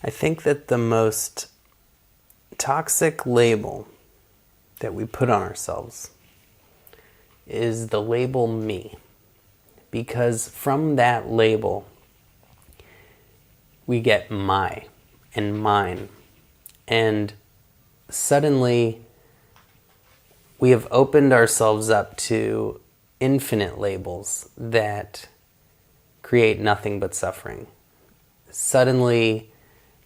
I think that the most toxic label that we put on ourselves is the label me. Because from that label, we get my and mine. And suddenly, we have opened ourselves up to infinite labels that create nothing but suffering. Suddenly,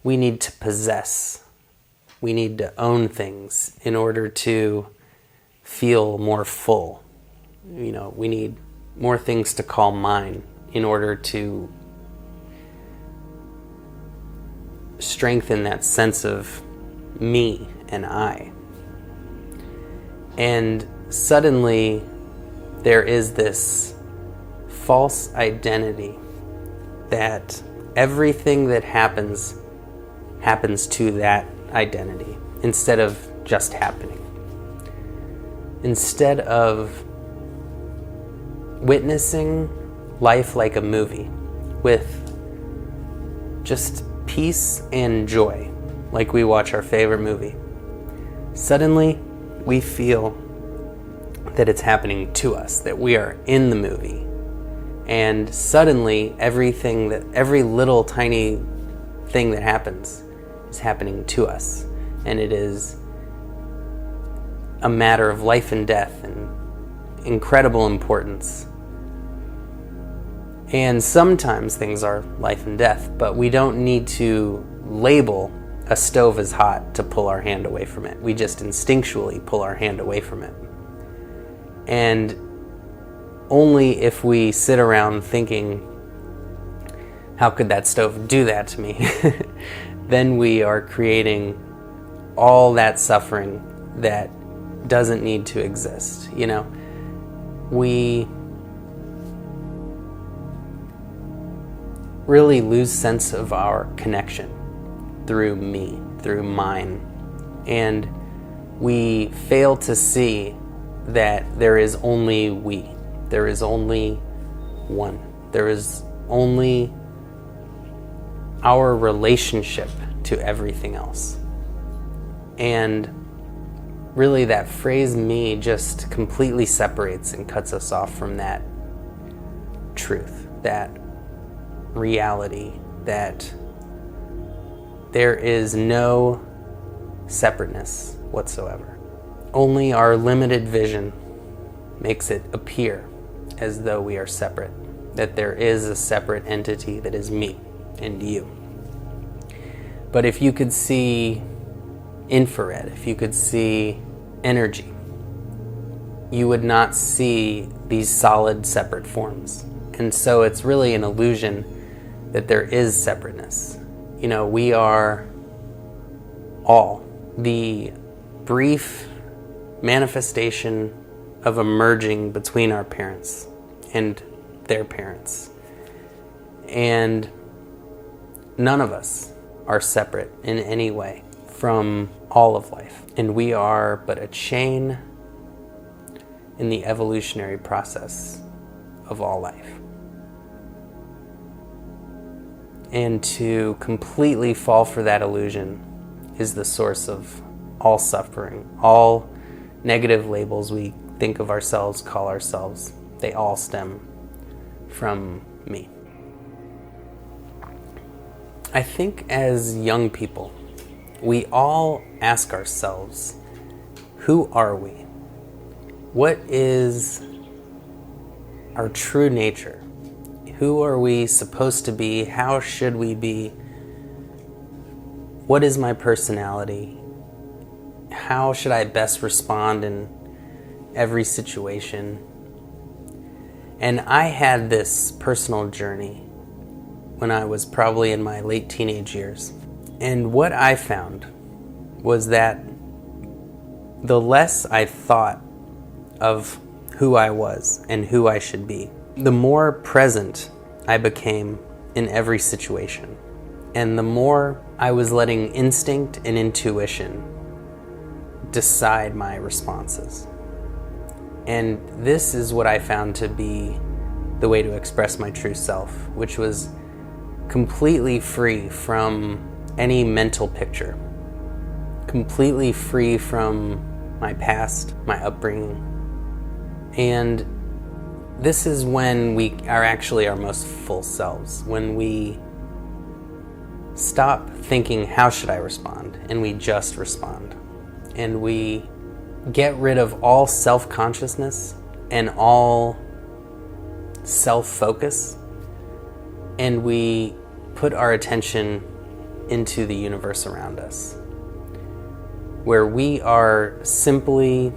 we need to possess. We need to own things in order to feel more full. We need more things to call mine in order to strengthen that sense of me and I. And suddenly there is this false identity that everything that happens to that identity instead of just happening. Instead of witnessing life like a movie with just peace and joy, like we watch our favorite movie, suddenly we feel that it's happening to us, that we are in the movie. And suddenly every little tiny thing that happens is happening to us. And it is a matter of life and death and incredible importance. And sometimes things are life and death, but we don't need to label a stove as hot to pull our hand away from it. We just instinctually pull our hand away from it. And only if we sit around thinking, how could that stove do that to me? Then we are creating all that suffering that doesn't need to exist. We really lose sense of our connection through me, through mine. And we fail to see that there is only we. There is only one. There is only our relationship to everything else. And really that phrase me just completely separates and cuts us off from that truth, that reality, that there is no separateness whatsoever. Only our limited vision makes it appear as though we are separate, that there is a separate entity that is me and you. But if you could see infrared, if you could see energy, you would not see these solid separate forms. And so it's really an illusion that there is separateness. We are all the brief manifestation of emerging between our parents and their parents. And none of us are separate in any way from all of life. And we are but a chain in the evolutionary process of all life. And to completely fall for that illusion is the source of all suffering. All negative labels we think of ourselves, call ourselves, they all stem from me. I think as young people, we all ask ourselves, who are we? What is our true nature? Who are we supposed to be? How should we be? What is my personality? How should I best respond in every situation? And I had this personal journey when I was probably in my late teenage years. And what I found was that the less I thought of who I was and who I should be, the more present I became in every situation. And the more I was letting instinct and intuition decide my responses. And this is what I found to be the way to express my true self, which was completely free from any mental picture, completely free from my past, my upbringing. And this is when we are actually our most full selves, when we stop thinking, how should I respond? And we just respond. And we get rid of all self-consciousness and all self-focus, and we put our attention into the universe around us, where we are simply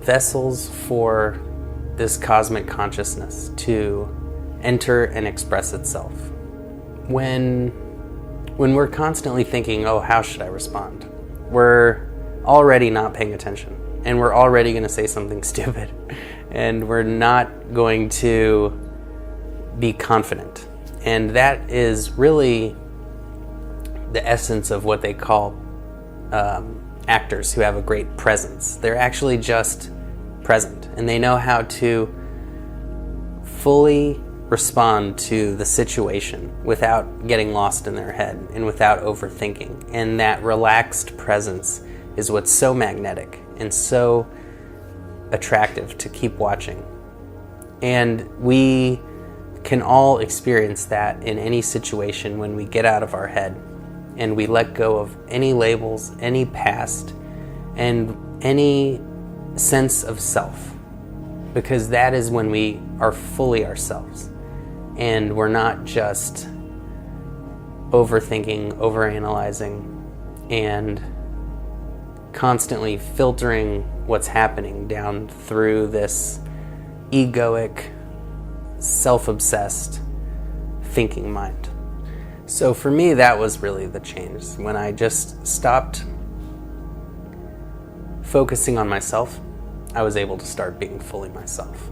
vessels for this cosmic consciousness to enter and express itself. When we're constantly thinking, oh, how should I respond? We're already not paying attention, and we're already going to say something stupid, and we're not going to be confident. And that is really the essence of what they call actors who have a great presence. They're actually just present, and they know how to fully respond to the situation without getting lost in their head and without overthinking. And that relaxed presence is what's so magnetic and so attractive to keep watching. And we can all experience that in any situation when we get out of our head and we let go of any labels, any past, and any sense of self, because that is when we are fully ourselves and we're not just overthinking, overanalyzing, and constantly filtering what's happening down through this egoic, self-obsessed thinking mind. So for me, that was really the change. When I just stopped focusing on myself, I was able to start being fully myself.